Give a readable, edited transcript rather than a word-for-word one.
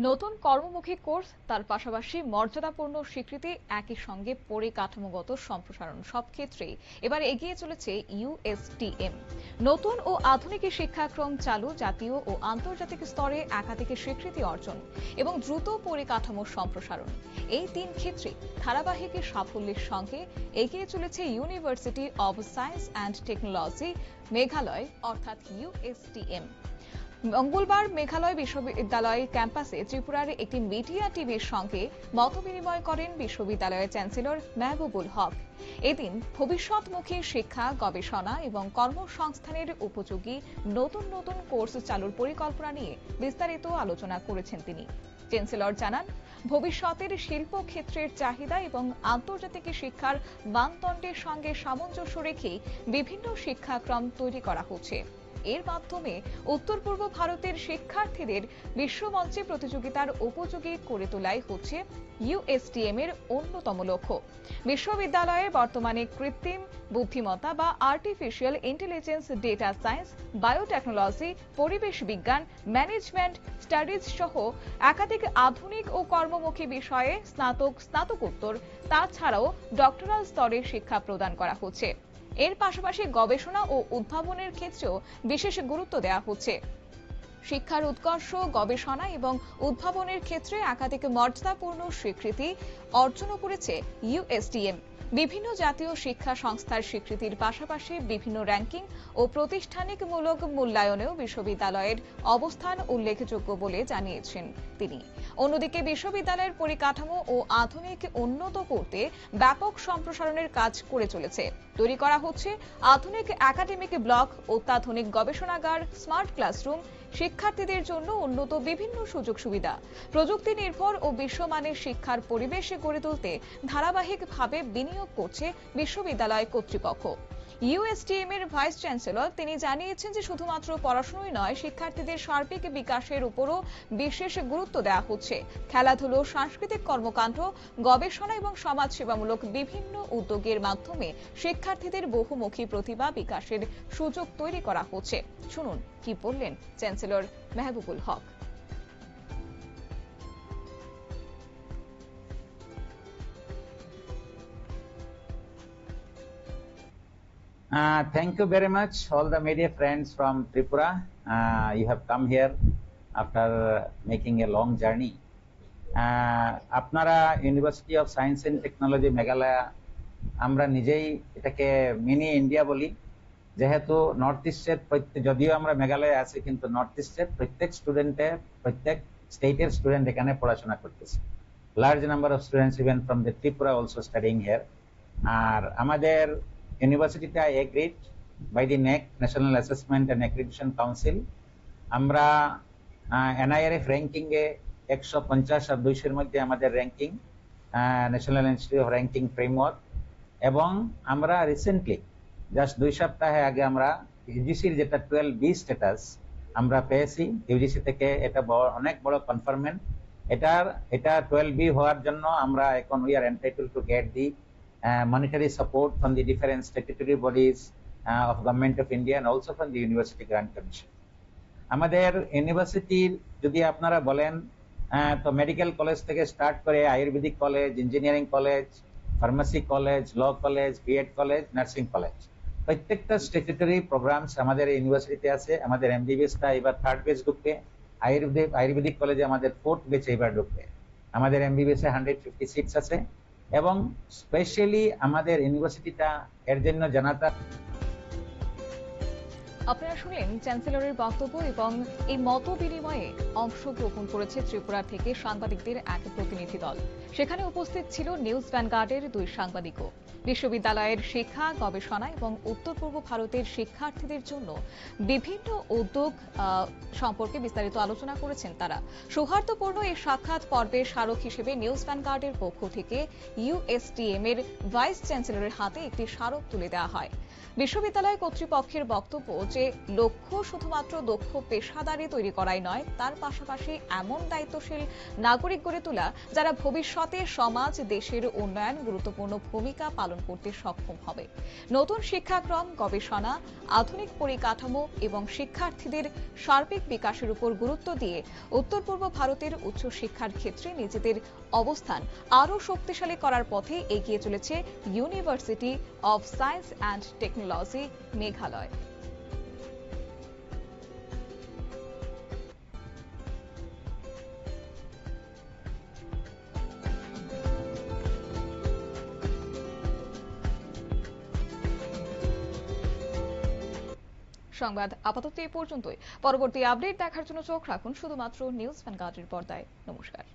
নতুন কর্মমুখী কোর্স তার পাশাপাশি মর্যাদাপূর্ণ স্বীকৃতি একই সঙ্গে পরিকাঠামোগত সম্প্রসারণ সব ক্ষেত্রেই এবার এগিয়ে চলেছে ইউএসটিএম। নতুন ও আধুনিক শিক্ষাক্রম চালু, জাতীয় ও আন্তর্জাতিক স্তরে একাধিক স্বীকৃতি অর্জন এবং দ্রুত পরিকাঠামো সম্প্রসারণ, এই তিন ক্ষেত্রে ধারাবাহিক সাফল্যের সঙ্গে এগিয়ে চলেছে university of science and technology Meghalaya অর্থাৎ ইউএসটিএম। মঙ্গলবার মেঘালয় বিশ্ববিদ্যালয় ক্যাম্পাসে ত্রিপুরার একটি মিডিয়া টিভির সঙ্গে মতবিনিময় করেন বিশ্ববিদ্যালয়ের চ্যান্সেলর মেহবুবুল হক। এদিন ভবিষ্যৎমুখী শিক্ষা, গবেষণা এবং কর্মসংস্থানের উপযোগী নতুন নতুন কোর্স চালুর পরিকল্পনা নিয়ে বিস্তারিত আলোচনা করেছেন তিনি। চ্যান্সেলর জানান, ভবিষ্যতের শিল্প ক্ষেত্রের চাহিদা এবং আন্তর্জাতিক শিক্ষার মানদণ্ডের সঙ্গে সামঞ্জস্য রেখে বিভিন্ন শিক্ষাক্রম তৈরি করা হচ্ছে। এর মাধ্যমে উত্তর পূর্ব ভারতের শিক্ষার্থীদের বিশ্বমঞ্চে প্রতিযোগিতার উপযোগী করে তোলাই হচ্ছে ইউএসটিএম এর অন্যতম লক্ষ্য। বিশ্ববিদ্যালয়ে বর্তমানে কৃত্রিম বুদ্ধিমত্তা বা artificial intelligence, data science, biotechnology, পরিবেশ বিজ্ঞান, ম্যানেজমেন্ট স্টাডিজ সহ একাধিক আধুনিক ও কর্মমুখী বিষয়ে স্নাতক, স্নাতকোত্তর, তাছাড়াও ডক্টরাল স্তরে শিক্ষা প্রদান করা হচ্ছে। এর পাশাপাশি গবেষণা ও উদ্ভাবনের ক্ষেত্রেও বিশেষ গুরুত্ব দেওয়া হচ্ছে। শিক্ষার উৎকর্ষ, গবেষণা এবং উদ্ভাবনের ক্ষেত্রে একাধিক মর্যাদাপূর্ণ স্বীকৃতি অর্জনও করেছে ইউএসটিএম। বিভিন্ন জাতীয় শিক্ষা সংস্থার স্বীকৃতির পাশাপাশি বিভিন্ন র্যাঙ্কিং ও প্রতিষ্ঠানিকমূলক মূল্যায়নেও বিশ্ববিদ্যালয়ের অবস্থান উল্লেখযোগ্য বলে জানিয়েছেন তিনি। অন্যদিকে বিশ্ববিদ্যালয়ের পরিকাঠামো ও আধুনিক উন্নত করতে ব্যাপক সম্প্রসারণের কাজ করে চলেছে। তৈরি করা হচ্ছে আধুনিক একাডেমিক ব্লক, অত্যাধুনিক গবেষণাগার, স্মার্ট ক্লাসরুম, শিক্ষার্থীদের জন্য উন্নত বিভিন্ন সুযোগ সুবিধা, প্রযুক্তি নির্ভর ও বিশ্বমানের শিক্ষার পরিবেশ গড়ে তুলতে ধারাবাহিকভাবে বিনিয়োগ করছে বিশ্ববিদ্যালয় কর্তৃপক্ষ। ইউএসটিএম এর ভাইস চ্যান্সেলর তিনি জানিয়েছেন যে শুধুমাত্র পড়াশোনাই নয়, শিক্ষার্থীদের সার্বিক বিকাশের উপরও বিশেষ গুরুত্ব দেওয়া হচ্ছে। খেলাধুলো, সাংস্কৃতিক কর্মকাণ্ড, গবেষণা এবং সমাজসেবামূলক বিভিন্ন উদ্যোগের মাধ্যমে শিক্ষার্থীদের বহুমুখী প্রতিভা বিকাশের সুযোগ তৈরি করা হচ্ছে। শুনুন কি বললেন chancellor Mehbubul Haque. Thank you very much, all the media friends from Tripura. You have come here after making a long journey. আপনারা university of science and technology Meghalaya, আমরা নিজেই এটাকে মিনি ইন্ডিয়া বলি, যেহেতু নর্থ ইস্টের যদিও আমরা মেঘালয়ে আছি, কিন্তু নর্থ ইস্টের প্রত্যেক স্টেটের স্টুডেন্ট এখানে পড়াশোনা করতেছে। Large number of students even from the Tripura also studying here. আর আমাদের ইউনিভার্সিটিটা agreed by the NAAC, national assessment and accreditation council. আমরা এনআইআরএফ র্যাঙ্কিং এ 150 আর 200 মধ্যে আমাদের ranking, national institute of ranking framework. এবং আমরা রিসেন্টলি জাস্ট 2 সপ্তাহ আগে আমরা ইউজিসির যেটা 12B স্ট্যাটাস আমরা পেয়েছি ইউজিসি থেকে। এটা অনেক বড় কনফার্মেন্ট। এটা 12B হওয়ার জন্য আমরা এখন we are entitled to get the monetary support from the different statutory bodies of Government of India and also from the University Grant Commission. আমাদের ইউনিভার্সিটির যদি আপনারা বলেন তো মেডিকেল কলেজ থেকে স্টার্ট করে Ayurvedic college, engineering college, pharmacy college, law college, BEd college, nursing college, প্রত্যেকটা statutory programmes আমাদের ইউনিভার্সিটিতে আছে। আমাদের এমবিবিএসটা এবার 3rd বেচ ঢুকবে, আয়ুর্বেদিক কলেজে আমাদের 4th বেচ এবার ঢুকবে। আমাদের এমবিবিএস এ 150 সিটস আছে এবং স্পেশালি আমাদের ইউনিভার্সিটিটা এর জন্য জানাতা। আপনারা শুনলেন চ্যান্সেলরের বক্তব্য এবং এই মত বিনিময়ে অংশগ্রহণ করেছে ত্রিপুরা থেকে সাংবাদিকদের এক প্রতিনিধি দল। সেখানে উপস্থিত ছিল নিউজ ভ্যানগার্ডের 2 সাংবাদিকও। বিশ্ববিদ্যালয়ের শিক্ষা, গবেষণা এবং উত্তর পূর্ব ভারতের শিক্ষার্থীদের জন্য বিভিন্ন উদ্যোগ সম্পর্কে বিস্তারিত আলোচনা করেছেন তারা। সৌহার্দ্যপূর্ণ এই সাক্ষাৎ পর্বের স্মারক হিসেবে নিউজ ভ্যানগার্ডের পক্ষ থেকে ইউএসটিএম এর ভাইস চ্যান্সেলরের হাতে একটি স্মারক তুলে দেওয়া হয়। বিশ্ববিদ্যালয় কর্তৃপক্ষের বক্তব্য যে লক্ষ্য শুধুমাত্র দক্ষ পেশাদারি তৈরি করাই নয়, তার পাশাপাশি এমন দায়িত্বশীল নাগরিক গড়ে তোলা যারা ভবিষ্যতে সমাজ দেশের উন্নয়ন গুরুত্বপূর্ণ ভূমিকা পালন করতে সক্ষম হবে। নতুন শিক্ষাক্রম, গবেষণা, আধুনিক পরিকাঠামো এবং শিক্ষার্থীদের সার্বিক বিকাশের উপর গুরুত্ব দিয়ে উত্তর পূর্ব ভারতের উচ্চশিক্ষার ক্ষেত্রে নিজেদের অবস্থান আরও শক্তিশালী করার পথে এগিয়ে চলেছে university of science and technology Meghalaya. সংবাদ আপাতত এই পর্যন্তই। পরবর্তী আপডেট দেখার জন্য চোখ রাখুন শুধুমাত্র নিউজ ভ্যানগার্ডের পর্দায়। নমস্কার।